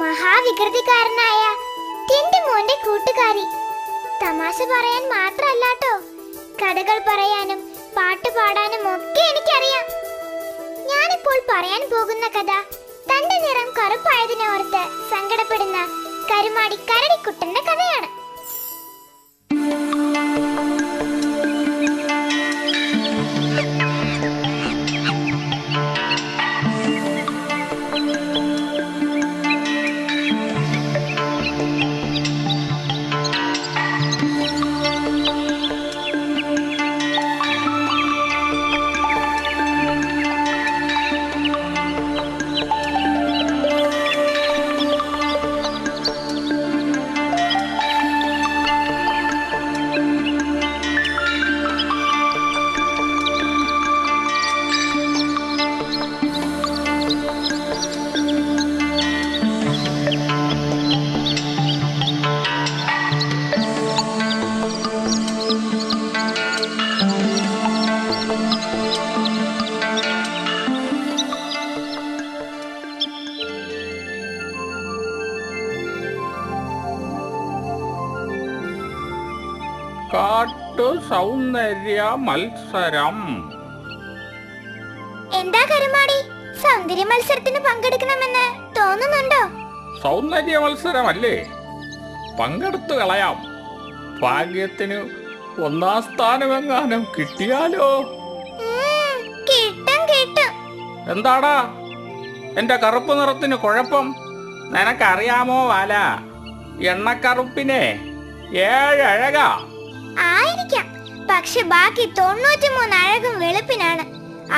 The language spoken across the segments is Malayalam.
മഹാവികൃതിക്കാരനായ ടിന്റുമോന്റെ കൂട്ടുകാരി. തമാശ പറയാൻ മാത്രമല്ലാട്ടോ, കഥകൾ പറയാനും പാട്ട് പാടാനും ഒക്കെ എനിക്കറിയാം. ഞാനിപ്പോൾ പറയാൻ പോകുന്ന കഥ തന്റെ നിറം കറുപ്പായതിനെ ഓർത്ത് സങ്കടപ്പെടുന്ന കരുമാടി കരടിക്കുട്ടന്റെ കഥയാണ്. കാട്ടു സൗന്ദര്യ മത്സരം. എന്താ കരുമാടി, സൗന്ദര്യ മത്സരത്തിന് പങ്കെടുക്കണമെന്ന് തോന്നുന്നുണ്ടോ? സൗന്ദര്യ മത്സരമല്ലേ, പങ്കെടുത്തു കളയാം. ഭാഗ്യത്തിന് ഒന്നാം സ്ഥാനമെങ്ങാനും കിട്ടിയാലോ? കിട്ടും കിട്ടും. എന്താടാ എന്റെ കറുപ്പ് നിറത്തിന് കുഴപ്പം? നിനക്കറിയാമോ വാല, എണ്ണക്കറുപ്പിനെ 7 അഴകാ. ആയിരിക്കാം, പക്ഷെ ബാക്കി 93 അഴകും വെളുപ്പിനാണ്.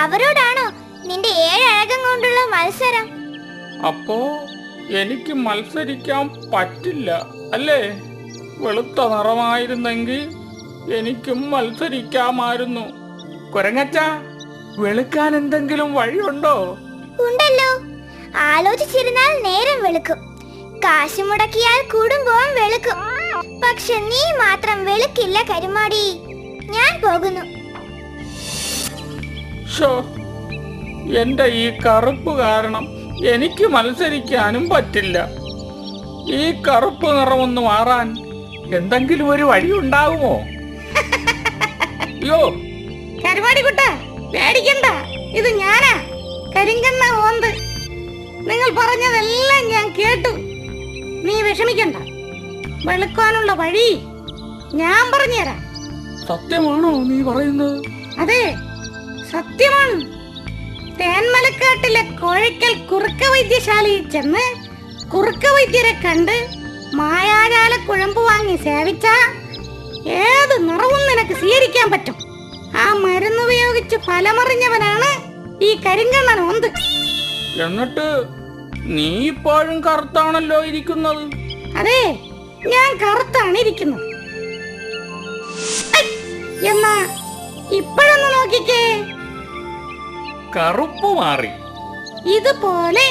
അവരോടാണോ നിന്റെ 7 അഴകം കൊണ്ടുള്ള മത്സരം? അപ്പോ എനിക്ക് മത്സരിക്കാൻ പറ്റില്ല അല്ലേ? വെളുത്ത നിറമായിരുന്നെങ്കിൽ എനിക്കും മത്സരിക്കാമായിരുന്നു. കുരങ്ങച്ച, വെളുക്കാൻ എന്തെങ്കിലും വഴിയുണ്ടോ? ഉണ്ടല്ലോ, ആലോചിച്ചിരുന്നാൽ നേരം വെളുക്കും. കാശ് മുടക്കിയാൽ കൂടുമ്പോൾ വെളുക്കും. പക്ഷെ നീ മാത്രം വെളുക്കില്ല കരുമാടി. ഞാൻ പോകുന്നു. എന്റെ ഈ കറുപ്പ് കാരണം എനിക്ക് മത്സരിക്കാനും പറ്റില്ല. ഈ കറുപ്പ് നിറമൊന്ന് മാറാൻ എന്തെങ്കിലും ഒരു വഴി ഉണ്ടാകുമോ? അയ്യോ, കരുമാടിക്കുട്ട പേടിക്കണ്ട, ഇത് ഞാനാ കരിങ്കണ്ണ ഓന്ത്. നിങ്ങൾ പറഞ്ഞതെല്ലാം ഞാൻ കേട്ടു. നീ വിഷമിക്കണ്ട, വെളുക്കാനുള്ള വഴി ഞാൻ പറഞ്ഞുതരാം. സത്യമാണോ നീ പറയുന്നത്? അതെ, സത്യമാണ്. തേന്മലക്കാട്ടിലെ കോഴിക്കൽ കുറുക്ക വൈദ്യശാലയിൽ ചെന്ന് കുറുക്ക വൈദ്യരെ കണ്ട് മായാജാല കുഴമ്പ് വാങ്ങി സേവിച്ച ഏത് നിറവും നിനക്ക് സ്വീകരിക്കാൻ പറ്റും. ആ മരുന്ന് ഉപയോഗിച്ച് ഫലമറിഞ്ഞവനാണ് ഈ കരിങ്കണ്ണൻ ഓന്ത്. എന്നിട്ട് നീ ഇപ്പോഴും കറുത്താണല്ലോ ഇരിക്കുന്നത്. അതെ, ഞാൻ കറുത്താണ് ഇരിക്കുന്നത്. ഐ, എന്നാ ഇപ്പോഴൊന്ന് നോക്കിക്കേ, കറുപ്പ് മാറി. ഇതുപോലെ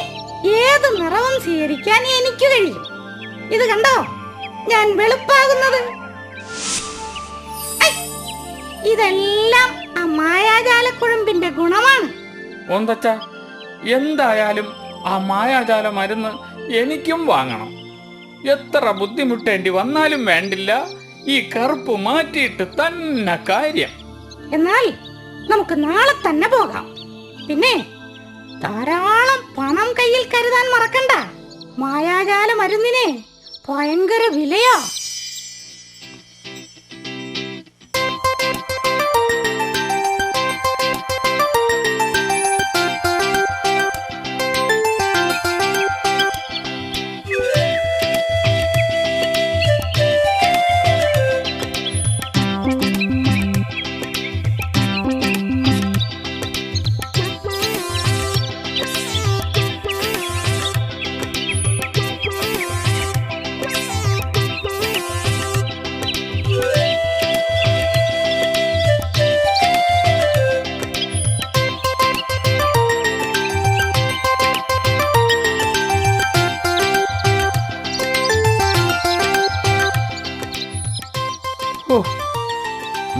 ഏത് നിറവും സ്വീകരിക്കാൻ എനിക്ക് കഴിയും. ഇത് കണ്ടോ, ഞാൻ വെളുപ്പാകുന്നത്. ഐ, ഇതെല്ലാം ആ മായാജാലക്കുഴമ്പിന്റെ ഗുണമാണ്. ഓന്തച്ച, എന്തായാലും ആ മായാജാല മരുന്ന് എനിക്കും വാങ്ങണം. എത്ര ബുദ്ധിമുട്ടേണ്ടി വന്നാലും വേണ്ടില്ല, ഈ കറുപ്പ് മാറ്റിയിട്ട് തന്നെ കാര്യം. എന്നാൽ നമുക്ക് നാളെ തന്നെ പോകാം. പിന്നെ ധാരാളം പണം കയ്യിൽ കരുതാൻ മറക്കണ്ട. മായാജാല മരുന്നിന് ഭയങ്കര വിലയാ.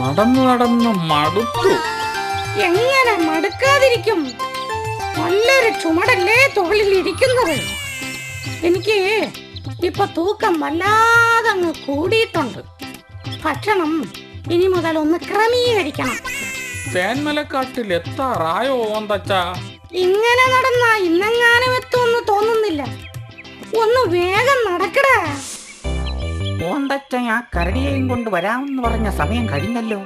നടന്നു നടന്ന് മടുത്തു. എങ്ങനെ മടുക്കാതിരിക്കും? നല്ലൊരു ചുമടല്ലേ തോളിൽ ഇരിക്കുന്നത്. എനിക്ക് ഇപ്പൊ തൂക്കം വല്ലാതങ്ങ് കൂടിയിട്ടുണ്ട്. ഭക്ഷണം ഇനി മുതൽ ഒന്ന് ക്രമീകരിക്കണം. തേന്മലക്കാട്ടിൽ എത്താറായോ ഓന്തച്ച? ഇങ്ങനെ നടന്നാ ഇന്നെങ്ങാനും എത്തുമെന്ന് തോന്നുന്നില്ല. ഒന്ന് വേഗം നടക്കടാ. ഓന്തച്ച ആ കരടിയെയും കൊണ്ട് വരാമെന്ന് പറഞ്ഞ സമയം കഴിഞ്ഞല്ലോ.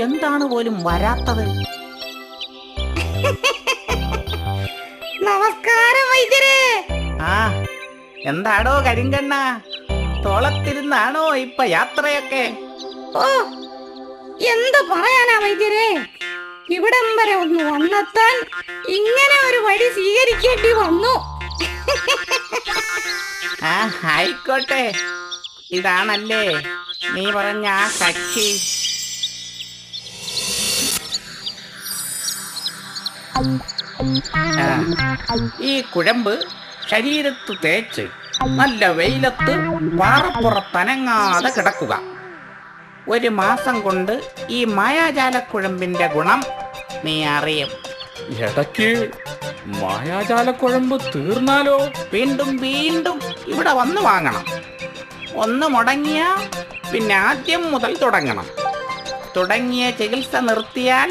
എന്താണ് പോലും വരാത്തത്? നമസ്കാരം വൈദ്യരെ. ആ, എന്താടോ കരിങ്കണ്ണ, തോളത്തിരുന്നാണോ ഇപ്പൊ യാത്രയൊക്കെ? ഓ, എന്ത് പറയാനാ വൈദ്യരെ, ഇവിടം വരെ ഒന്ന് വന്നെത്താൻ ഇങ്ങനെ ഒരു വഴി സ്വീകരിക്കേണ്ടി വന്നു. ആ, ആയിക്കോട്ടെ. ഇതാണല്ലേ നീ പറഞ്ഞ ആ കക്ഷി? ഈ കുഴമ്പ് ശരീരത്ത് തേച്ച് നല്ല വെയിലത്ത് പാറപ്പുറത്തനങ്ങാതെ കിടക്കുക. 1 മാസം കൊണ്ട് ഈ മായാജാലക്കുഴമ്പിന്റെ ഗുണം നീ അറിയും. ഇടയ്ക്ക് മായാജാലക്കുഴമ്പ് തീർന്നാലോ? വീണ്ടും വീണ്ടും ഇവിടെ വന്ന് വാങ്ങണം. ഒന്ന് മുടങ്ങിയ പിന്നെ ആദ്യം മുതൽ തുടങ്ങണം. തുടങ്ങിയ ചികിത്സ നിർത്തിയാൽ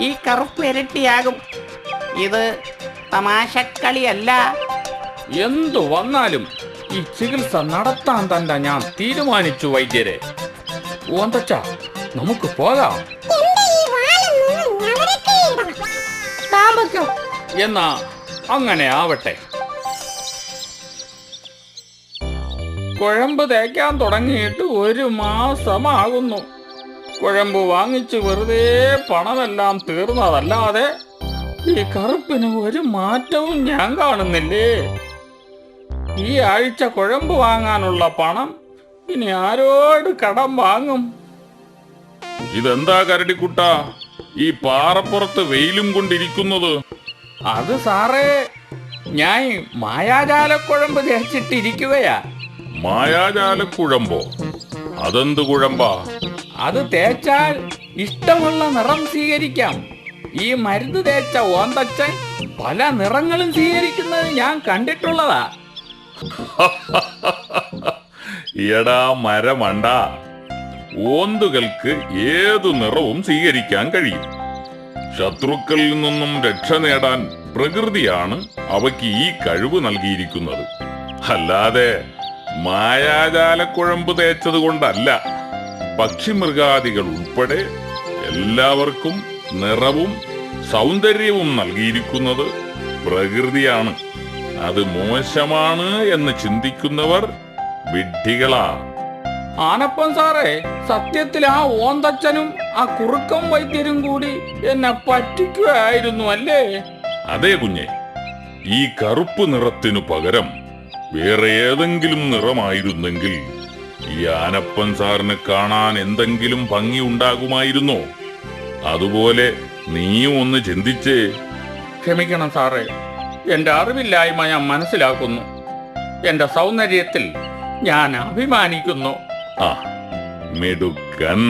ഈ കറുപ്പ് ഇരട്ടിയാകും. ഇത് തമാശക്കളിയല്ല. എന്തു വന്നാലും ഈ ചികിത്സ നടത്താൻ തന്നെ ഞാൻ തീരുമാനിച്ചു വൈദ്യരെ. ഓന്തച്ച, നമുക്ക് പോകാം. എന്നാ അങ്ങനെ ആവട്ടെ. കുഴമ്പ് തേക്കാൻ തുടങ്ങിയിട്ട് 1 മാസമാകുന്നു. കുഴമ്പ് വാങ്ങിച്ച് വെറുതെ പണമെല്ലാം തീർന്നതല്ലാതെ ഈ കറുപ്പിന് ഒരു മാറ്റവും ഞാൻ കാണുന്നില്ലേ. ഈ ആഴ്ച കുഴമ്പ് വാങ്ങാനുള്ള പണം ഇനി ആരോട് കടം വാങ്ങും? ഇതെന്താ കരടിക്കുട്ട ഈ പാറപ്പുറത്ത് വെയിലും കൊണ്ടിരിക്കുന്നത്? അത് സാറേ, ഞാൻ മായാജാലക്കുഴമ്പ് തേച്ചിട്ടിരിക്കുകയാ. മായാജാലക്കുഴമ്പോ? അതെന്ത് കുഴമ്പാ? അത് തേച്ചാൽ ഇഷ്ടമുള്ള നിറം സ്വീകരിക്കാം. ഈ മരുന്ന് തേച്ച ഓന്തച്ചൻ പല നിറങ്ങളും സ്വീകരിക്കുന്നത് ഞാൻ കണ്ടിട്ടുള്ളതാ. എടാ മരമണ്ട, ഓന്തുകൾക്ക് ഏതു നിറവും സ്വീകരിക്കാൻ കഴിയും. ശത്രുക്കളിൽ നിന്നും രക്ഷ നേടാൻ പ്രകൃതിയാണ് അവയ്ക്ക് ഈ കഴിവ് നൽകിയിരിക്കുന്നത്. അല്ലാതെ മായാജാലക്കുഴമ്പ് തേച്ചത് കൊണ്ടല്ല. പക്ഷിമൃഗാദികൾ ഉൾപ്പെടെ എല്ലാവർക്കും നിറവും സൗന്ദര്യവും നൽകിയിരിക്കുന്നത് പ്രകൃതിയാണ്. അത് മോശമാണ് എന്ന് ചിന്തിക്കുന്നവർ വിഡ്ഢികളാ. ആനപ്പൻ സാറേ, സത്യത്തിൽ ആ ഓന്തച്ഛനും ആ കുറുക്കം വൈദ്യരും കൂടി എന്നെ പറ്റിക്കുകയായിരുന്നു അല്ലേ? അതെ കുഞ്ഞെ, ഈ കറുപ്പ് നിറത്തിനു പകരം വേറെ ഏതെങ്കിലും നിറമായിരുന്നെങ്കിൽ ഈ ആനപ്പൻ സാറിന് കാണാൻ എന്തെങ്കിലും ഭംഗി ഉണ്ടാകുമായിരുന്നോ? അതുപോലെ നീയും ഒന്ന് ചിന്തിച്ചേ. ക്ഷമിക്കണം സാറേ, എന്റെ അറിവില്ലായ്മ ഞാൻ മനസ്സിലാക്കുന്നു. എന്റെ സൗന്ദര്യത്തിൽ ഞാൻ അഭിമാനിക്കുന്നു. ആ, മിടുക്കൻ.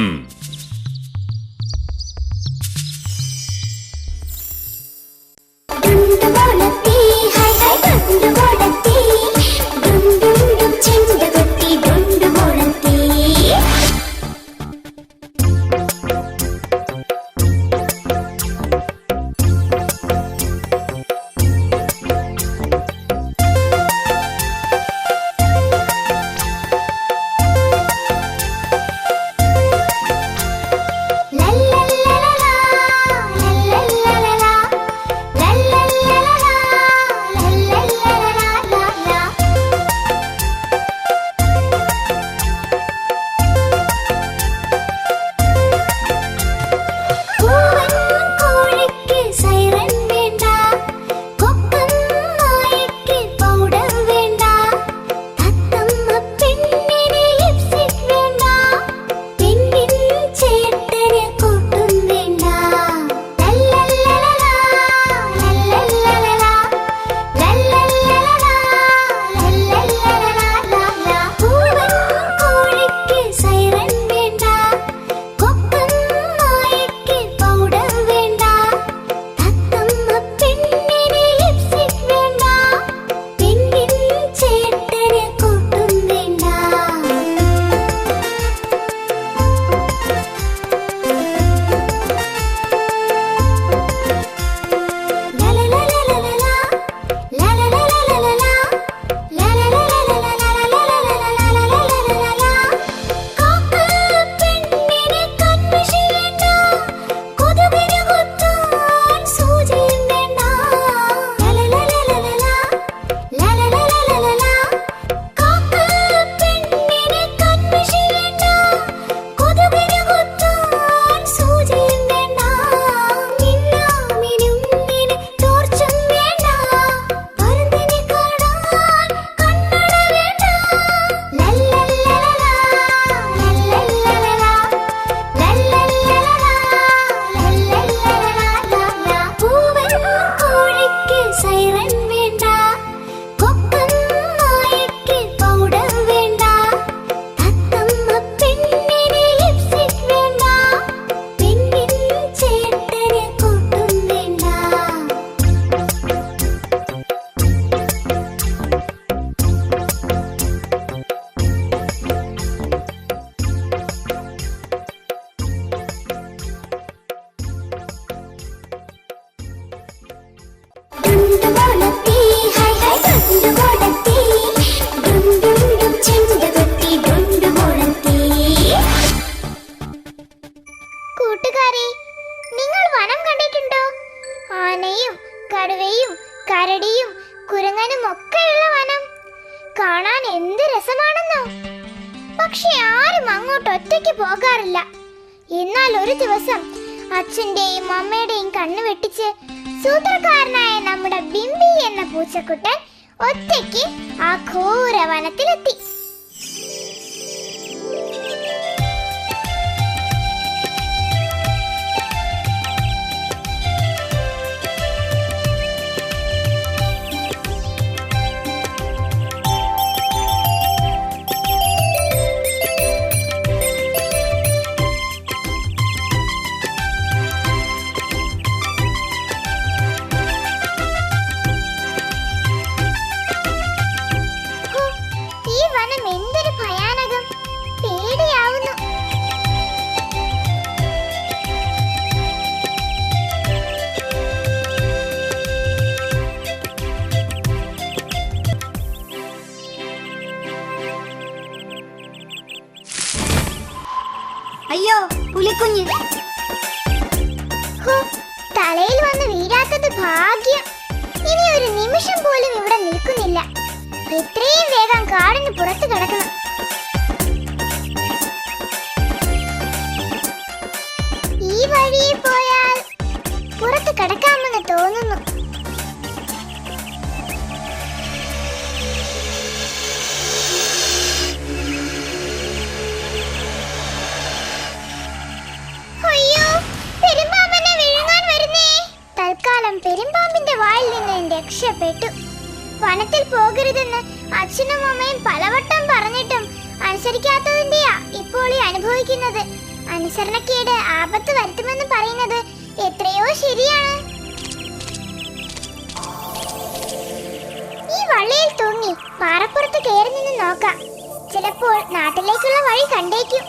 പക്ഷെ ആരും അങ്ങോട്ട് ഒറ്റയ്ക്ക് പോകാറില്ല. എന്നാൽ ഒരു ദിവസം അച്ഛന്റെയും അമ്മയുടെയും കണ്ണു വെട്ടിച്ച് സൂത്രക്കാരനായ നമ്മുടെ ബിംബി എന്ന പൂച്ചക്കുട്ടൻ ഒറ്റയ്ക്ക് ആ ഘോര വനത്തിലെത്തി. കഴിഞ്ഞു. ഹോ, തലയിൽ വന്ന് വീഴാത്തത് ഭാഗ്യം. ഇനി ഒരു നിമിഷം പോലും ഇവിടെ നിൽക്കുന്നില്ല. എത്രയും വേഗം കാടിന് പുറത്ത് കിടക്കണം. ഈ വഴിയിൽ പോയാൽ പുറത്ത് കിടക്കാമെന്ന് തോന്നുന്നു. അയ്യോ, പെരുമ്പാമ്പിനെ വിഴുങ്ങാൻ വരുന്നേ. തൽക്കാലം പെരുമ്പാമ്പിന്റെ വായിൽ നിന്ന് രക്ഷപ്പെട്ടു. വനത്തിൽ പോകരുതെന്ന് അച്ഛനും അമ്മയും പലവട്ടം പറഞ്ഞിട്ടും അനുസരിക്കാത്തതിന്റെയാ ഇപ്പോൾ ഈ അനുഭവിക്കുന്നത്. അനുസരണക്കേട് ആപത്ത് വരുത്തുമെന്ന് പറയുന്നത് എത്രയോ ശരിയാണ്. ഈ വള്ളിയിൽ തൂങ്ങി പാറപ്പുറത്ത് കയറി നിന്ന് നോക്കാം. ചിലപ്പോൾ നാട്ടിലേക്കുള്ള വഴി കണ്ടേക്കും.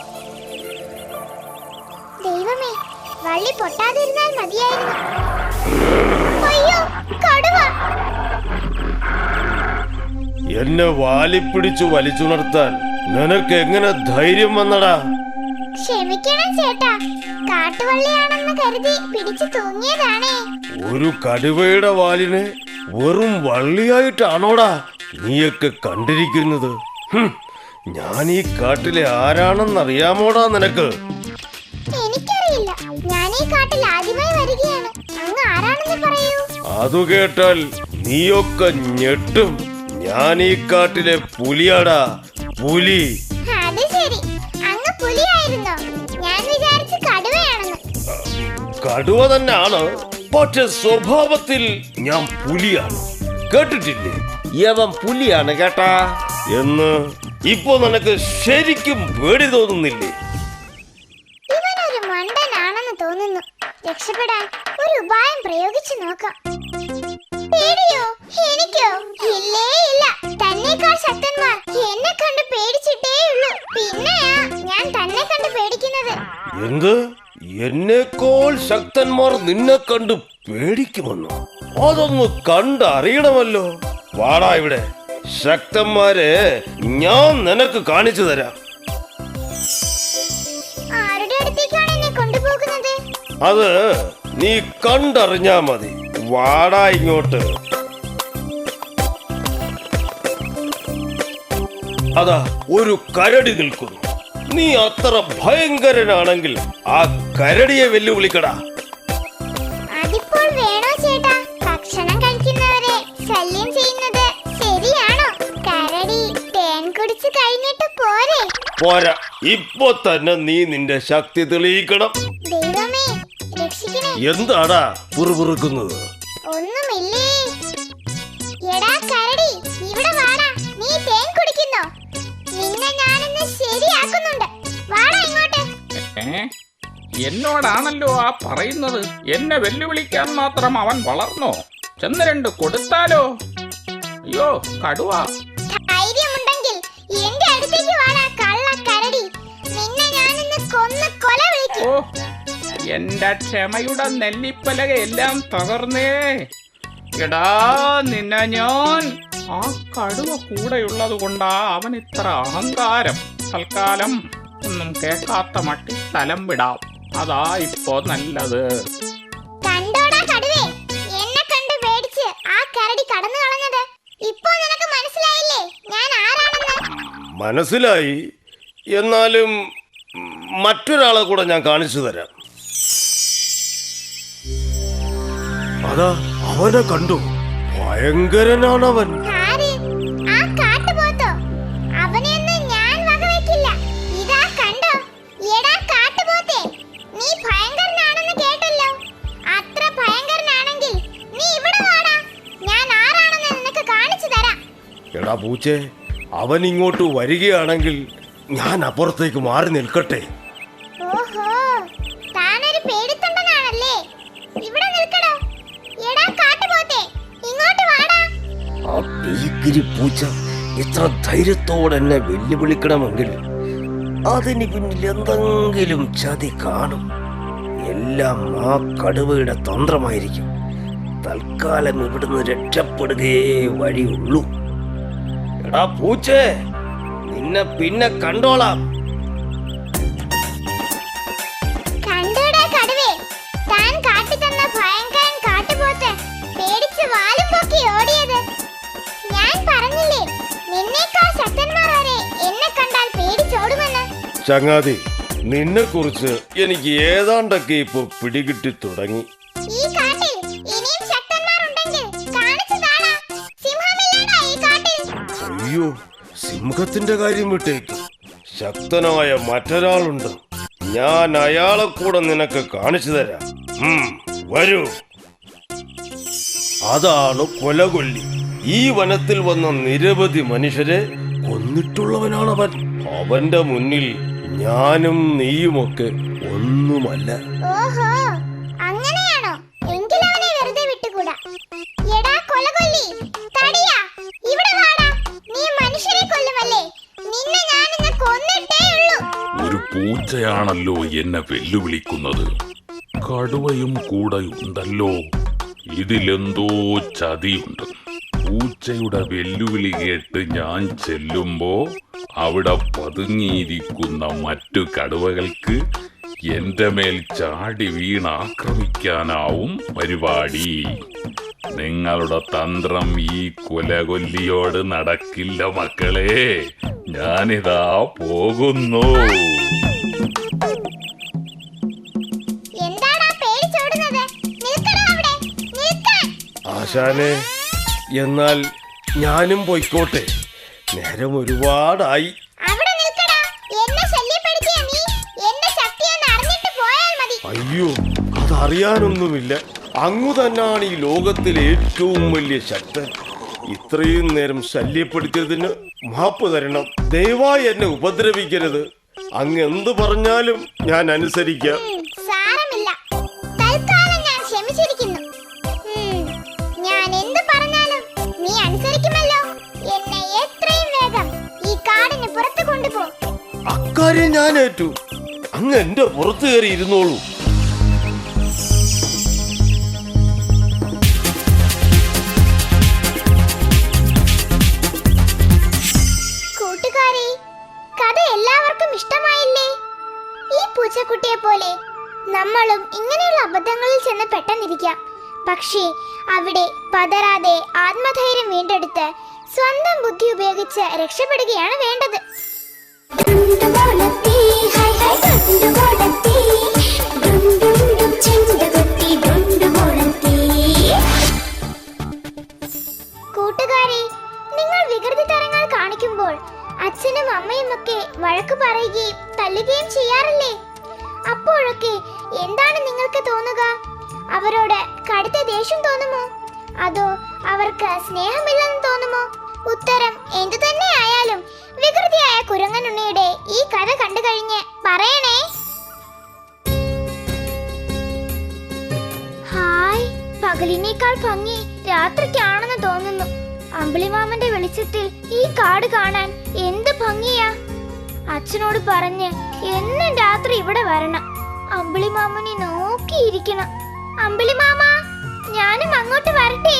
ദൈവമേ, വള്ളി പൊട്ടാതിരുന്നാൽ മതിയായിരുന്നു. അയ്യോ, കടുവ! എന്നെ വാലിപ്പിടിച്ചു വലിച്ചുണർത്താൻ നിനക്ക് എങ്ങനെ ധൈര്യം വന്നടാ? ക്ഷമിക്കണം ചേട്ടാ, കാട്ടുവള്ളിയാണെന്ന് കരുതി പിടിച്ചു തൂങ്ങിയതാണേ. ഒരു കടുവയുടെ വാലിനെ വെറും വള്ളിയായിട്ടാണോടാ നീയൊക്കെ കണ്ടിരിക്കുന്നത്? ഞാൻ ഈ കാട്ടിലെ ആരാണെന്നറിയാമോടാ നിനക്ക്? എനിക്കറിയില്ല, ഞാൻ ഈ കാട്ടിൽ ആദ്യമായി വരികയാണ്. അങ്ങ് ആരാണെന്ന് പറയൂ. അതു കേട്ടാൽ നീയൊക്കെ ഞെട്ടും. ഞാൻ ഈ കാട്ടിലെ പുലിയാടാ, പുലി. അത് ശരി, അങ്ങ് പുലിയായിരുന്നോ? ഞാൻ വിചാരിച്ചു കടുവയാണെന്ന്. കടുവ തന്നെയാണ്, പക്ഷെ സ്വഭാവത്തിൽ ഞാൻ പുലിയാണ്. കേട്ടിട്ടില്ലേ യവൻ പുലിയാണ് കേട്ടാ എന്ന്? ഇപ്പൊ നിനക്ക് ശരിക്കും പേടി തോന്നുന്നില്ലേ? ഇവനൊരു മണ്ടനാണെന്ന് തോന്നുന്നു. രക്ഷപ്പെടാൻ ഒരു ഉപായം പ്രയോഗിച്ചു നോക്കാം. പേടിയോ? എനിക്കോ? ഇല്ലേ ഇല്ല. തന്നേക്കാൾ ശക്തന്മാർ എന്നെ കണ്ട് പേടിച്ചിട്ടേ ഉള്ളൂ. പിന്നെയാ ഞാൻ തന്നെ കണ്ട് പേടിക്കുന്നത്. എന്ത്? എന്നേക്കാൾ ശക്തന്മാർ നിന്നെ കണ്ട് പേടിക്കുമെന്നോ? അതൊന്ന് കണ്ടറിയണമല്ലോ. വാടാ ഇവിടെ, ശക്തന്മാരെ ഞാൻ നിനക്ക് കാണിച്ചു തരാം. ആരുടെ അടുത്തേക്കാണ് എന്നെ കൊണ്ടുപോകുന്നത്? അത് നീ കണ്ടറിഞ്ഞാ മതി. വാടാ ഇങ്ങോട്ട്. അതാ ഒരു കരടി നിൽക്കുന്നു. നീ അത്ര ഭയങ്കരനാണെങ്കിൽ ആ കരടിയെ വെല്ലുവിളിക്കടാ. അതിപ്പോൾ വേണോ ചേട്ടാ? ഭക്ഷണം കഴിക്കുന്നവരെ ശല്യം ചെയ്യുന്നത് ശരിയാണോ? കരടി തേൻ കുടിച്ചു കഴിഞ്ഞിട്ട് പോരെ? പോരാ, ഇപ്പൊ തന്നെ നീ നിന്റെ ശക്തി തെളിയിക്കണം. ദൈവമേ, രക്ഷിക്കണേ. എന്താടാ പുറുപുറുക്കുന്നത്? ഒന്നുമില്ലേ. എടാ കരടി, ഇവിടെ വാടാ. നീ തേൻ കുടിക്കുന്നോ? നിന്നെ ഞാനിന്ന് ശരിയാക്കുന്നുണ്ട്. വാടാ ഇങ്ങോട്ട്. എന്നോടാണല്ലോ ആ പറയുന്നത്. എന്നെ വെല്ലുവിളിക്കാൻ മാത്രം അവൻ വളർന്നോ? ചെന്ന് രണ്ട് കൊടുത്താലോ? അയ്യോ, കടുവ! ധൈര്യമുണ്ടെങ്കിൽ എന്റെ അടുത്തേക്ക് വാടാ കള്ള കരടി. നിന്നെ ഞാനിന്ന് കൊന്ന് കൊല വിളിക്കും. ഓ, എന്റെ ക്ഷമയുടെ നെല്ലിപ്പലകയെല്ലാം തകർന്നേ. എടാ, നിന്നെ ഞാൻ... ആ കടുവ കൂടെയുള്ളത് കൊണ്ടാ അവൻ ഇത്ര അഹങ്കാരം. തൽക്കാലം ഒന്നും കേൾക്കാത്ത മട്ടി സ്ഥലം വിടാം. അതാ ഇപ്പോ നല്ലത്. കണ്ടോടാ കടുവേ, എന്നെ കണ്ട് പേടിച്ച് ആ കരടി കടന്നു കളഞ്ഞത്. ഇപ്പോ നിനക്ക് മനസ്സിലായില്ലേ ഞാൻ ആരാണെന്ന്? മനസ്സിലായി. എന്നാലും മറ്റൊരാളെ കൂടെ ഞാൻ കാണിച്ചു തരാം. അതാ അവനെ കണ്ടു. ഭയങ്കരനാണവൻ. ആര്? ആ കാട്ടുപോത്തോ? അവനെയൊന്നും ഞാൻ വകവെക്കില്ല. ഇതാ കണ്ടോ? എടാ കാട്ടുപോത്തേ, നീ ഭയങ്കരനാണെന്ന് കേട്ടല്ലോ. അത്ര ഭയങ്കരനാണെങ്കിൽ നീ ഇവിടെ വാടാ. ഞാൻ ആരാണെന്ന് നിനക്ക് കാണിച്ചു തരാം. എടാ പൂച്ചേ, അവൻ ഇങ്ങോട്ട് വരികയാണെങ്കിൽ ഞാൻ അപ്പുറത്തേക്ക് മാറി നിൽക്കട്ടെ? ഓഹോ, താനൊരു പേടിത്തൊണ്ടനാണല്ലേ. ഇവിടെ നിൽക്കടോ. എടാ കാട്ടുപോത്തേ, ഇങ്ങോട്ട് വാടാ. ആ ഭീകരി പൂച്ച ഇത്ര ധൈര്യത്തോടെ എന്നെ വെല്ലുവിളിക്കണമെങ്കിൽ അതിന് പിന്നിൽ എന്തെങ്കിലും ചതി കാണും. എല്ലാം ആ കടുവയുടെ തന്ത്രമായിരിക്കും. തൽക്കാലം ഇവിടുന്ന് രക്ഷപ്പെടുകയേ വഴിയുള്ളൂ. എടാ പൂച്ചേ, നിന്നെ പിന്നെ കണ്ടോളാം. കണ്ടോ ചങ്ങാതി, നിന്നെ കുറിച്ച് എനിക്ക് ഏതാണ്ടൊക്കെ ഇപ്പൊ പിടികിട്ടി തുടങ്ങി. ഈ കാട്ടിൽ ഇനിയും ശക്തന്മാരുണ്ടെങ്കിൽ കാണിച്ചു താടാ. സിംഹമില്ലേടാ ഈ കാട്ടിൽ. അയ്യോ, സിംഹത്തിന്റെ കാര്യം വിട്ടേക്ക്. ശക്തനായ മറ്റൊരാളുണ്ട്. ഞാൻ അയാളെ കൂടെ നിനക്ക് കാണിച്ചു തരാം. വരൂ. അതാണ് കൊലകൊല്ലി. ഈ വനത്തിൽ വന്ന നിരവധി മനുഷ്യരെ കൊന്നിട്ടുള്ളവനാണവൻ. അവന്റെ മുന്നിൽ ഞാനും നീയുമൊക്കെ ഒന്നുമല്ല. ഓഹോ, അങ്ങനെയാണോ? എങ്കിൽ അവനെ വെറുതെ വിട്ടുകൂടാ. എടാ കൊലകൊല്ലി, തടിയാ, ഇവിടെ വാടാ. നീ മനുഷ്യരെ കൊല്ലുമല്ലേ? നിന്നെ ഞാൻ ഇന്ന് കൊന്നിട്ടേ ഉള്ളൂ. ഒരു പൂച്ചയാണല്ലോ എന്നെ വെല്ലുവിളിക്കുന്നത്. കടുവയും കൂടെ ഉണ്ടല്ലോ. ഇതിലെന്തോ ചതിയുണ്ട്. പൂച്ചയുടെ വെല്ലുവിളി കേട്ട് ഞാൻ ചെല്ലുമ്പോ അവിടെ പതുങ്ങിയിരിക്കുന്ന മറ്റു കടുവകൾക്ക് എന്റെ മേൽ ചാടി വീണാക്രമിക്കാനാവും പരിപാടി. നിങ്ങളുടെ തന്ത്രം ഈ കൊലകൊല്ലിയോട് നടക്കില്ല മക്കളെ. ഞാനിതാ പോകുന്നു. ആശാനെ, എന്നാൽ ഞാനും പോയിക്കോട്ടെ. നേരം ഒരുപാടായി. അയ്യോ, അതറിയാനൊന്നുമില്ല. അങ്ങു തന്നെയാണ് ഈ ലോകത്തിലെ ഏറ്റവും വലിയ ശക്തൻ. ഇത്രയും നേരം ശല്യപ്പെടുത്തിയതിന് മാപ്പ് തരണം. ദയവായി എന്നെ ഉപദ്രവിക്കരുത്. അങ്ങ് എന്ത് പറഞ്ഞാലും ഞാൻ അനുസരിക്കാം. അക്കാര്യം ഞാൻ ഏറ്റു. അങ്ങ് എന്റെ പുറത്ത് കയറി ഇരുന്നോളൂ. കൂട്ടുകാരെ, കഥ എല്ലാവർക്കും ഇഷ്ടമായില്ലേ? ഈ പൂച്ചക്കുട്ടിയെ പോലെ നമ്മളും ഇങ്ങനെയുള്ള അബദ്ധങ്ങളിൽ ചെന്ന് പെട്ടെന്നിരിക്കാം. പക്ഷേ അവിടെ പതറാതെ ആത്മധൈര്യം വീണ്ടെടുത്ത് സ്വന്തം ബുദ്ധി ഉപയോഗിച്ച് രക്ഷപ്പെടുകയാണ് വേണ്ടത്. കൂട്ടുകാരെ, നിങ്ങൾ വികൃതി തരങ്ങൾ കാണിക്കുമ്പോൾ അച്ഛനും അമ്മയും ഒക്കെ വഴക്ക് പറയുകയും തല്ലുകയും ചെയ്യാറില്ലേ? അപ്പോഴൊക്കെ എന്താണ് നിങ്ങൾക്ക് തോന്നുക? അവരോട് കടുത്ത ദേഷ്യം തോന്നുമോ? അതോ അവർക്ക് സ്നേഹമില്ലെന്ന് തോന്നുമോ? ഉത്തരം എന്തു തന്നെ ആയാലും വികൃതിയായ കുരങ്ങനുണ്ണിയുടെ ഈ കഥ കണ്ടു കഴിഞ്ഞ് പറയണേ. ഹായ്, പകലിനേക്കാൾ ഭംഗി രാത്രിക്കാണെന്ന് തോന്നുന്നു. അമ്പിളിമാമന്റെ വെളിച്ചത്തിൽ ഈ കാട് കാണാൻ എന്ത് ഭംഗിയാ. അച്ഛനോട് പറഞ്ഞ് എന്നും രാത്രി ഇവിടെ വരണം. അമ്പിളിമാമനെ നോക്കിയിരിക്കണം. അമ്പിളിമാമ, ഞാനും അങ്ങോട്ട് വരട്ടെ?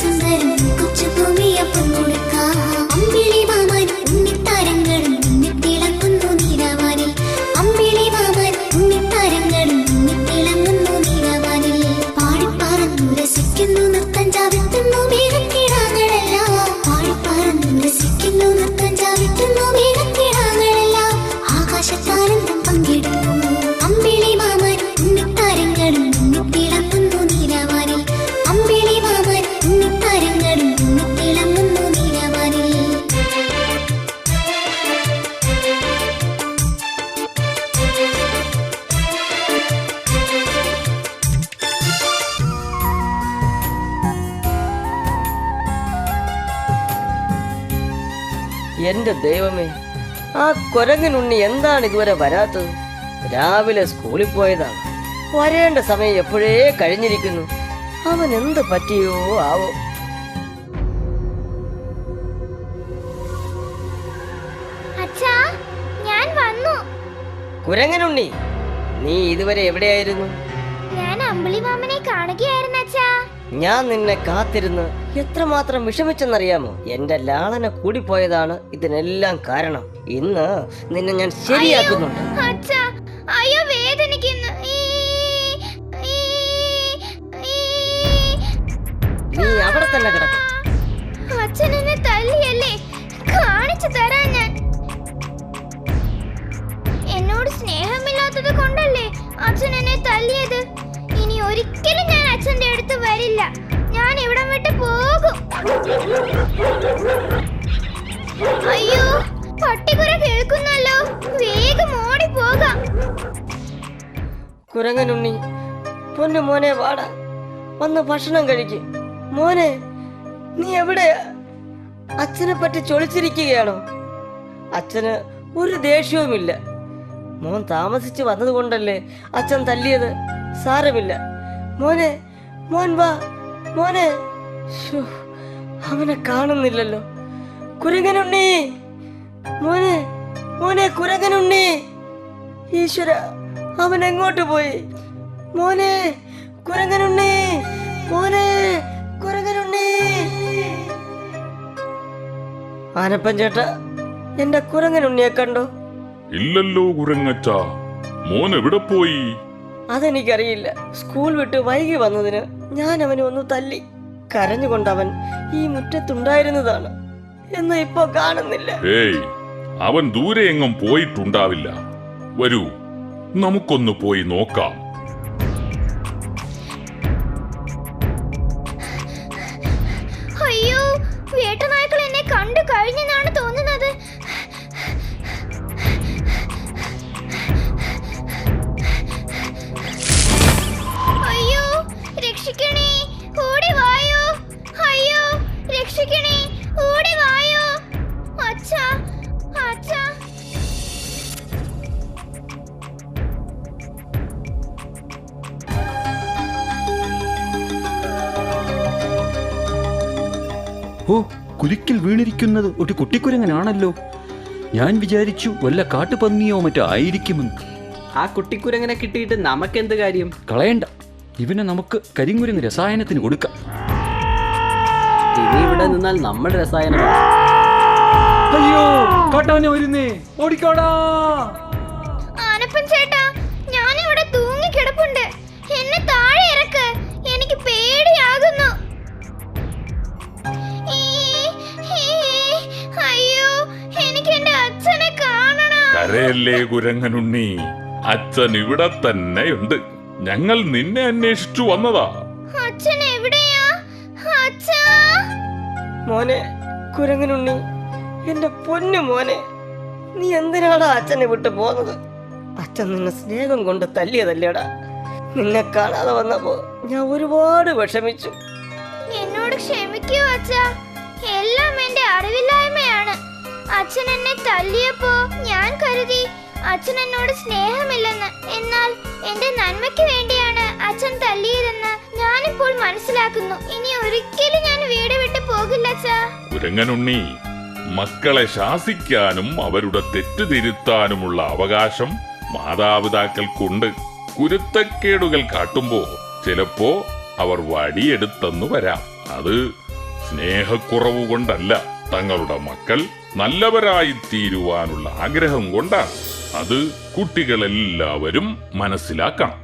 സുന്ദരം കൊച്ചു ഭൂമിയപ്പം കൊടുക്കാം അമ്പിളി മാമൻ എന്റെ ദൈവമേ, ആ കുരങ്ങനുണ്ണി എന്താണ് ഇതുവരെ വരാത്തത്? രാവിലെ സ്കൂളിൽ പോയതാണ്, വരേണ്ട സമയം എപ്പോഴേ കഴിഞ്ഞിരിക്കുന്നു. അവൻ എന്ത് പറ്റിയോ ആവോ? അച്ഛാ, ഞാൻ വന്നു. കുരങ്ങനുണ്ണി, നീ ഇതുവരെ എവിടെയായിരുന്നു? ഞാൻ അമ്പിളിമാമനെ കാണുകയായിരുന്നു അച്ഛാ. ഞാൻ നിന്നെ കാത്തിരുന്ന് എത്രമാത്രം വിഷമിച്ചെന്നറിയാമോ? എന്റെ ലാളന കൂടിപ്പോയതാണ് ഇതിനെല്ലാം കാരണം. ഇന്ന് നിന്നെ ഞാൻ ശരിയാക്കുന്നുണ്ട്. അച്ഛാ, അയ്യോ വേദനിക്കുന്നു. നീ അവിടെ തന്നെ കിടക്കും. അച്ഛൻ എന്നെ തല്ലിയല്ലേ? കാണിച്ചു തരാൻ ഞാൻ. എന്നോട് സ്നേഹമില്ലാത്തത് കൊണ്ടല്ലേ അച്ഛൻ എന്നെ തല്ലിയത്? ഇനി ഒരിക്കലും ഞാൻ അച്ഛന്റെ അടുത്ത് വരില്ല. ഞാൻ ഇവിടം വിട്ട് പോകും. അയ്യോ, പട്ടിക്കുര കേൾക്കുന്നല്ലോ. വേഗം ഓടി പോകാം. കുരങ്ങനുണ്ണി, പൊന്നു മോനെ വാടാ, വന്ന് ഭക്ഷണം കഴിക്കും. മോനെ, നീ എവിടെയാ? അച്ഛനെ പറ്റി ചൊളിച്ചിരിക്കുകയാണോ? അച്ഛന് ഒരു ദേഷ്യവുമില്ല. മോൻ താമസിച്ച് വന്നതുകൊണ്ടല്ലേ അച്ഛൻ തല്ലിയത്. സാരമില്ല മോനെ, മോൻ വാ മോനെ. ശ്ശോ, അവനെ കാണുന്നില്ലല്ലോ. കുരങ്ങനുണ്ണി, മോനെ, മോനെ കുരങ്ങനുണ്ണി. ഈശ്വര, അവൻ എങ്ങോട്ട് പോയി? മോനെ കുരങ്ങനുണ്ണി, മോനെ കുരങ്ങനുണ്ണി. ആനപ്പൻ ചേട്ടാ, എന്റെ കുരങ്ങനുണ്ണിയെ കണ്ടോ? ഇല്ലല്ലോ കുരങ്ങച്ച, മോൻ എവിടെ പോയി? അതെനിക്കറിയില്ല. സ്കൂൾ വിട്ട് വൈകി വന്നതിന് ഞാൻ അവനെ ഒന്ന് തല്ലി. കരഞ്ഞുകൊണ്ടവൻ ഈ മുറ്റത്തുണ്ടായിരുന്നതാണ്. എന്നാ ഇപ്പൊ കാണുന്നില്ല. ഏയ്, അവൻ ദൂരെ എങ്ങും പോയിട്ടുണ്ടാവില്ല. വരൂ, നമുക്കൊന്ന് പോയി നോക്കാം. അയ്യോ, വേട്ടനായ്ക്കൾ എന്നെ കണ്ടു കഴിഞ്ഞെന്നാണ് തോന്നുന്നത്. അയ്യോ, രക്ഷിക്കണേ, ഓടി വായോ. അയ്യോ, രക്ഷിക്കണേ, ഓടി വായോ. അച്ഛാ, അച്ഛാ. ഓ, കുലുക്കിൽ വീണിരിക്കുന്നത് ഒരു കുട്ടിക്കുരങ്ങനാണല്ലോ. ഞാൻ വിചാരിച്ചു വല്ല കാട്ടുപന്നിയോ മറ്റോ ആയിരിക്കുമെന്ന്. ആ കുട്ടിക്കുരങ്ങനെ കിട്ടിയിട്ട് നമുക്കെന്ത് കാര്യം? കളയണ്ട, ഇവനെ നമുക്ക് കരിങ്കുരങ്ങ് രസായനത്തിന് കൊടുക്കാം. ഇനി ഇവിടെ നിന്നാൽ നമ്മൾ രസായനം. അയ്യോ, കാട്ടാനെ വരുന്നേ, ഓടിക്കോടാ. ആനപ്പൻ ചേട്ടാ, ഞാനിവിടെ തൂങ്ങിക്കിടപ്പുണ്ട്. എന്നെ താഴെ ഇറക്ക്, എനിക്ക് പേടിയാകുന്നു. അയ്യോ, എനിക്ക് എന്റെ അച്ഛനെ കാണണം. കരയല്ലേ കുരങ്ങനുണ്ണി, അച്ഛൻ ഇവിടെ തന്നെയുണ്ട്. ഞങ്ങൾ നിന്നെ അന്വേഷിച്ചു വന്നതാ. അച്ഛൻ എവിടെയാ? അച്ഛാ. മോനെ കുരങ്ങനുണ്ണി, എന്റെ പൊന്നു മോനെ, നീ എന്തിനാടാ അച്ഛനെ വിട്ടു പോന്നത്? അച്ഛൻ നിന്നെ സ്നേഹം കൊണ്ട് തല്ലിയതല്ലേടാ. നിന്നെ കാണാതെ വന്നപ്പോ ഞാൻ ഒരുപാട് വിഷമിച്ചു. എന്നോട് ക്ഷമിക്കൂ അച്ഛാ. എല്ലാം എന്റെ അറിവില്ലായ്മയാണ്. അച്ഛൻ എന്നെ തല്ലിയപ്പോ ഞാൻ കരുതി അച്ഛൻ എന്നോട് സ്നേഹമില്ലെന്ന്. എന്നാൽ എന്റെ നന്മയ്ക്ക് വേണ്ടിയാണ് അച്ഛൻ തല്ലിയതെന്ന് ഞാനിപ്പോൾ മനസ്സിലാക്കുന്നു. ഇനി ഒരിക്കലും ഞാൻ വീട് വിട്ടു പോകില്ല അച്ഛാ. കുരങ്ങനുണ്ണി, മക്കളെ ശാസിക്കാനും അവരുടെ തെറ്റ് തിരുത്താനുമുള്ള അവകാശം മാതാപിതാക്കൾക്കുണ്ട്. കുരുത്തക്കേടുകൾ കാട്ടുമ്പോ ചിലപ്പോ അവർ വടിയെടുത്തെന്നു വരാം. അത് സ്നേഹക്കുറവ് കൊണ്ടല്ല, തങ്ങളുടെ മക്കൾ നല്ലവരായി തീരുവാനുള്ള ആഗ്രഹം കൊണ്ടാണ്. അത് കുട്ടികളെല്ലാവരും മനസ്സിലാക്കണം.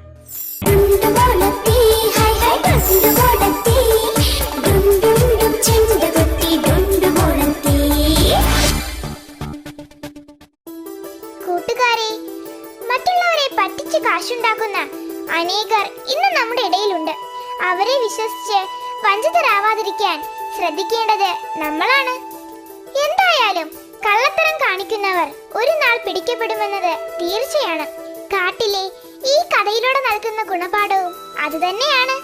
കൂട്ടുകാരെ, മറ്റുള്ളവരെ പറ്റിച്ച് കാശുണ്ടാക്കുന്ന അനേകർ ഇന്ന് നമ്മുടെ ഇടയിലുണ്ട്. അവരെ വിശ്വസിച്ച് വഞ്ചിതരാവാതിരിക്കാൻ ശ്രദ്ധിക്കേണ്ടത് നമ്മളാണ്. എന്തായാലും കള്ളത്തരം കാണിക്കുന്നവർ ഒരു നാൾ പിടിക്കപ്പെടുമെന്നത് തീർച്ചയാണ്. കാട്ടിലെ ഈ കഥയിലൂടെ നൽകുന്ന ഗുണപാഠവും അതുതന്നെയാണ്.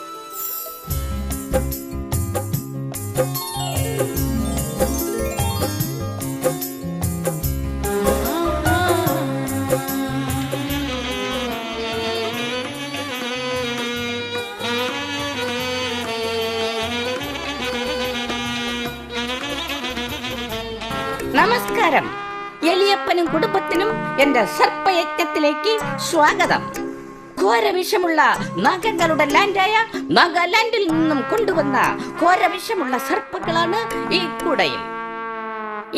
നമസ്കാരം. എലിയപ്പനും കുടുംബത്തിനും എന്റെ സർപ്പയജ്ഞത്തിലേക്ക് സ്വാഗതം. ഘോരവിഷമുള്ള നാഗങ്ങളുടെ ലാൻഡായ നാഗാലാൻഡിൽ നിന്നും കൊണ്ടുവന്ന ഘോരവിഷമുള്ള സർപ്പങ്ങളാണ് ഈ കൂടയിൽ.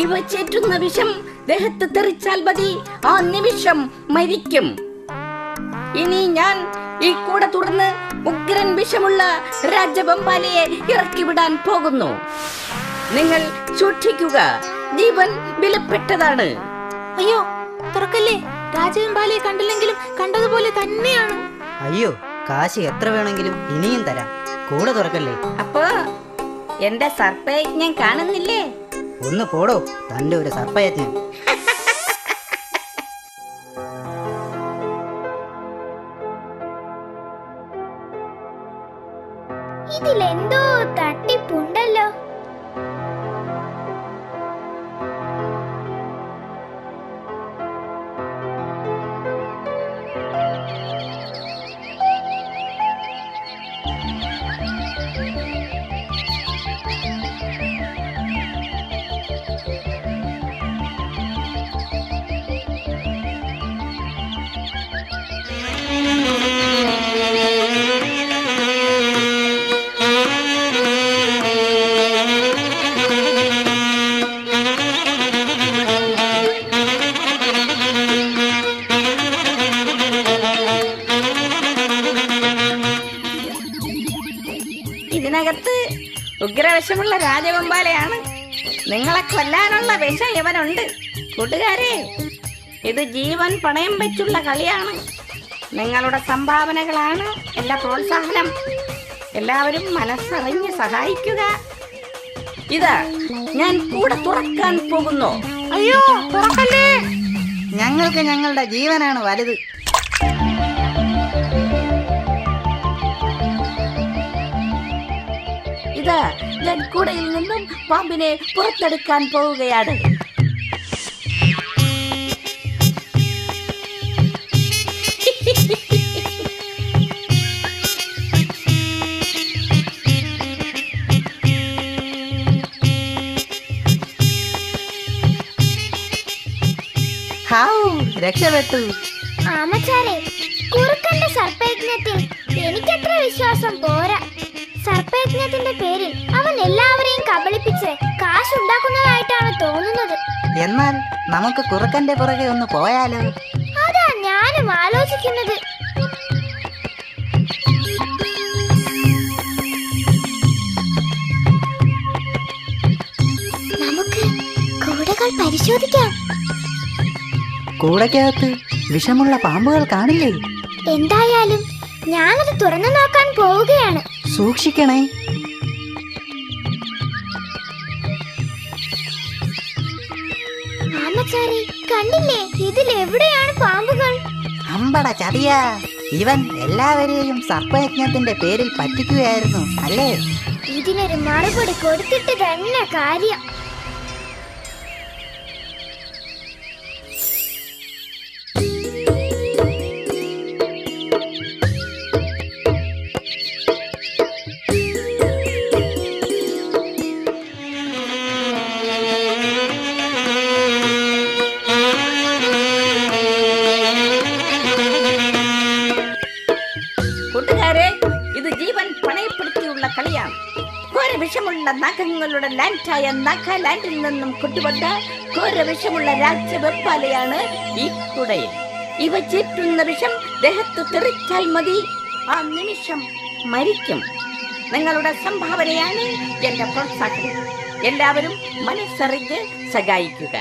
ഇവ ചേറ്റുന്ന വിഷം ദേഹത്ത് തെറിച്ചാൽ മതി, ആ നിമിഷം മരിക്കും. ഇനി ഞാൻ ഈ കൂട തുറന്ന് ഉഗ്രൻ വിഷമുള്ള രാജവെമ്പാലയെ ഇറക്കിവിടാൻ പോകുന്നു. നിങ്ങൾ സൂക്ഷിക്കുക, ജീവൻ വിലപ്പെട്ടതാണ്. അയ്യോ തുറക്കല്ലേ, രാജവെമ്പാലയെ കണ്ടില്ലെങ്കിലും കണ്ടതുപോലെ തന്നെയാണ്. അയ്യോ, കാശ് എത്ര വേണമെങ്കിലും ഇനിയും തരാം, കൂടെ തുറക്കല്ലേ. അപ്പോ എന്റെ സർപ്പയജ്ഞം കാണുന്നില്ലേ? ഒന്ന് പോടോ, തന്റെ ഒരു സർപ്പയജ്ഞം. ഇതിലെന്തോ തട്ടിപ്പുണ്ടല്ലോ. ഇതിനകത്ത് ഉഗ്രവിഷമുള്ള രാജവെമ്പാലയാണ്. നിങ്ങളെ കൊല്ലാനുള്ള വിഷം ഇവനുണ്ട്. കൂട്ടുകാരെ, ഇത് ജീവൻ പണയം വെച്ചുള്ള കളിയാണ്. നിങ്ങളുടെ സംഭാവനകളാണ് എന്റെ പ്രോത്സാഹനം. എല്ലാവരും മനസ്സറിഞ്ഞ് സഹായിക്കുക. ഇതാ ഞാൻ കൂടെ തുറക്കാൻ പോകുന്നു. അയ്യോ തുറക്കല്ലേ. ഞങ്ങൾക്ക് ഞങ്ങളുടെ ജീവനാണ് വലുത്. ഇതാ ഞാൻ കൂടയിൽ നിന്നും പാമ്പിനെ പുറത്തെടുക്കാൻ പോവുകയാണ്. ഹാവൂ, രക്ഷപ്പെട്ടു. ആമച്ചാരെ, കുറുക്കന്റെ സർപ്പയജ്ഞത്തിൽ എനിക്കത്ര വിശ്വാസം പോരാ. സർപ്പയജ്ഞത്തിന്റെ പേരിൽ അവൻ എല്ലാവരെയും കബളിപ്പിച്ച് കാശുണ്ടാക്കുന്നതായിട്ടാണ് തോന്നുന്നത്. എന്നാൽ നമുക്ക് കുറുക്കന്റെ പുറകെ ഒന്ന് പോയാലോ? അതാ ഞാനും ആലോചിക്കുന്നത്. നമുക്ക് കൂടകൾ പരിശോധിക്കാം. കൂടയ്ക്കകത്ത് വിഷമുള്ള പാമ്പുകൾ കാണില്ലേ? എന്തായാലും ഞാനത് തുറന്നു നോക്കാൻ പോവുകയാണ്. സൂക്ഷിക്കണേ. ആമച്ചാരി, കണ്ടില്ലേ, ഇതിലെവിടെയാണ് പാമ്പുകൾ? അമ്പട ചതിയാ, ഇവൻ എല്ലാവരെയും സർപ്പയജ്ഞത്തിന്റെ പേരിൽ പറ്റിക്കുകയായിരുന്നു അല്ലേ? ഇതിനൊരു മറുപടി കൊടുത്തിട്ട് തന്നെ കാര്യം. കൂട്ടുകാരെ, ഇത് ജീവൻ പണയപ്പെടുത്തിയുള്ള കളിയാണ്. ഘോരവിഷമുള്ള നാഗങ്ങളുടെ ലാൻഡായ നാഗാലാൻഡിൽ നിന്നും കൊണ്ടുവന്ന ഘോരവിഷമുള്ള രാജവെമ്പാലയാണ് ഈ കുടയിൽ. ഇവ ചീറ്റുന്ന വിഷം ദേഹത്ത് തെറിച്ചാൽ മതി, ആ നിമിഷം മരിക്കും. നിങ്ങളുടെ സംഭാവനയാണ് എന്റെ പ്രോത്സാഹനം. എല്ലാവരും മനസ്സറിഞ്ഞ് സഹായിക്കുക.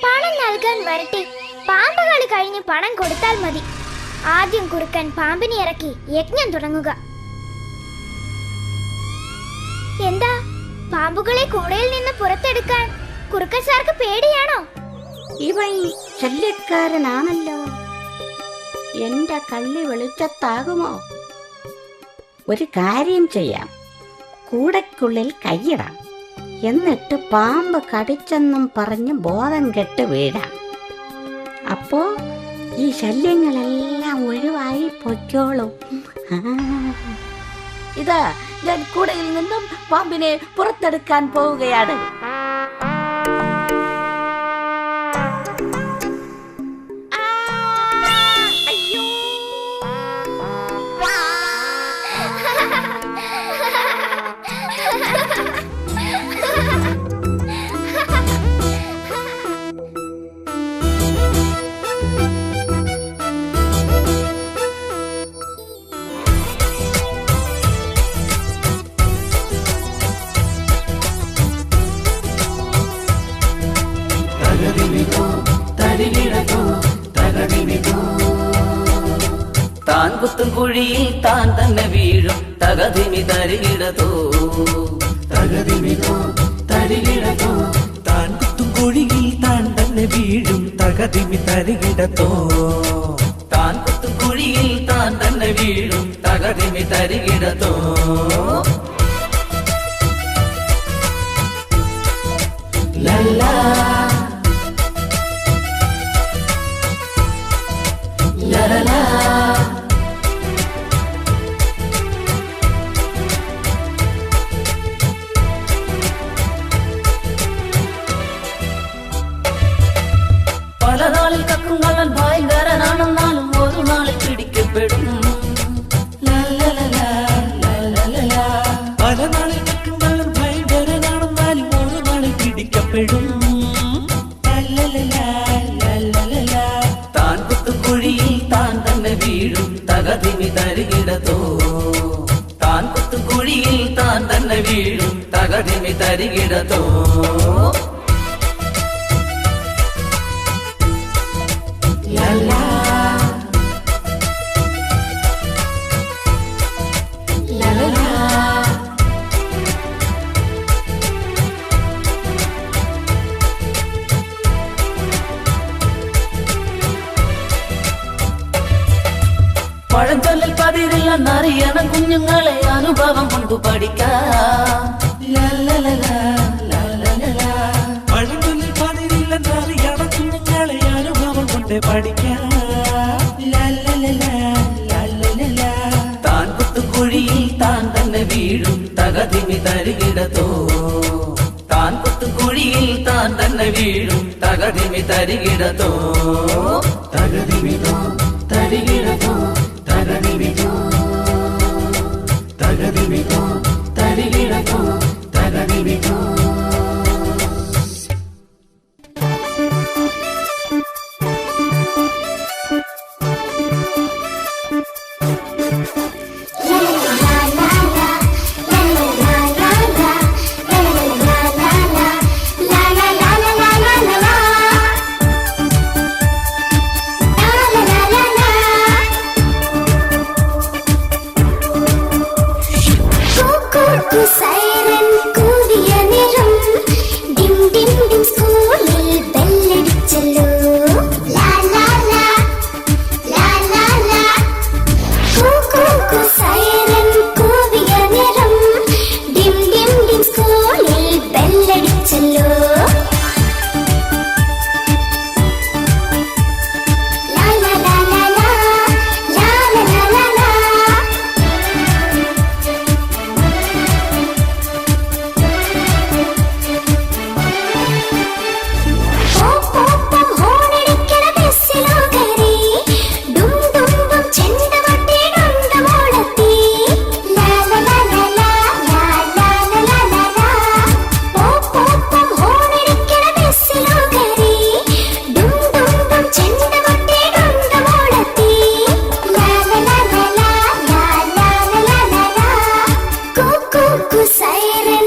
പണം നൽകാൻ വരട്ടെ. പാമ്പ് കളി കഴിഞ്ഞ് പണം കൊടുത്താൽ മതി. ആദ്യം കുറുക്കൻ പാമ്പിനെ ഇറക്കി യജ്ഞം തുടങ്ങുക. എന്താ, പാമ്പുകളെ കൂടയിൽ നിന്ന് പുറത്തെടുക്കാൻ കുറുക്കൻ സാർക്ക് പേടിയാണോ? ഇവൻ ശല്യക്കാരനാണല്ലോ. എന്റെ കള്ളി വെളിച്ചത്താകുമോ? ഒരു കാര്യം ചെയ്യാം, കൂടയ്ക്കുള്ളിൽ കൈയിടാം. എന്നിട്ട് പാമ്പ് കടിച്ചെന്നും പറഞ്ഞ് ബോധം കെട്ട് വീഴാം. അപ്പോ ഈ ശല്യങ്ങളെല്ലാം ഒഴിവായി പൊയ്ക്കോളും. ഇതാ ഞാൻ കൂടയിൽ നിന്നും പാമ്പിനെ പുറത്തെടുക്കാൻ പോവുകയാണ്. താൻ കുത്തും കുഴിയിൽ താൻ തന്നെ വീഴും തകതിമി തരികിടതോ താൻ കുത്തും കുഴിയിൽ താൻ തന്നെ വീഴും തകതിമി തരികിടത്തോ താൻ കുത്തും കുഴിയിൽ താൻ തന്നെ വീഴും തകതിമി തരികിടതോ ലല്ലാ ലലാ പല നാളിൽ കക്കും കള്ളൻ ഭയങ്കരനാണെന്നാലും ഒരു നാളിൽ പിടിക്കപ്പെടും പല നാളിൽ കക്കും കള്ളൻ ഭയങ്കരനാണെന്നാലും ഒരു നാളിൽ പിടിക്കപ്പെടും താൻ കുത്തും കുഴിയിൽ താൻ തന്നെ വീഴും തകതിമി തരികിടതോ താൻ കുത്തും കുഴിയിൽ താൻ തന്നെ വീഴും തകതിമി തരികിടതോ ലല്ലാ ലലാ പഴഞ്ചൊല്ലിൽ പതിരില്ലെന്നറിയണം കുഞ്ഞുങ്ങളെ അനുഭവം കൊണ്ട് പഠിക്കാം പഴഞ്ചൊല്ലിൽ പതിരില്ലെന്നറിയണം കുഞ്ഞുങ്ങളെ അനുഭവം കൊണ്ട് പഠിക്കാം താൻ കുത്തും കുഴിയിൽ താൻ തന്നെ വീഴും തകതിമി തരികിടതോ താൻ കുത്തും കുഴിയിൽ താൻ തന്നെ വീഴും തകതിമി തരികിടതോ തകതിമിതോ തരികിടതോ തകതിമിതോ തകതിമിതോ തരികിടതോ തകതിമിതോ സൈറൻ കൂടിയ നിറം ഡിം ഡിം ഡിം സ്കൂളിൽ ബെല്ലടിച്ചല്ലോ ലാ ലാ ലാ ലാ ലാ ലാ സൈറൻ കൂടിയ നിറം ഡിം ഡിം ഡിം സ്കൂളിൽ ബെല്ലടിച്ചല്ലോ ലാ ലാ ലാ ലാ ലാ ലാ ലാ ലാ ലാ Siren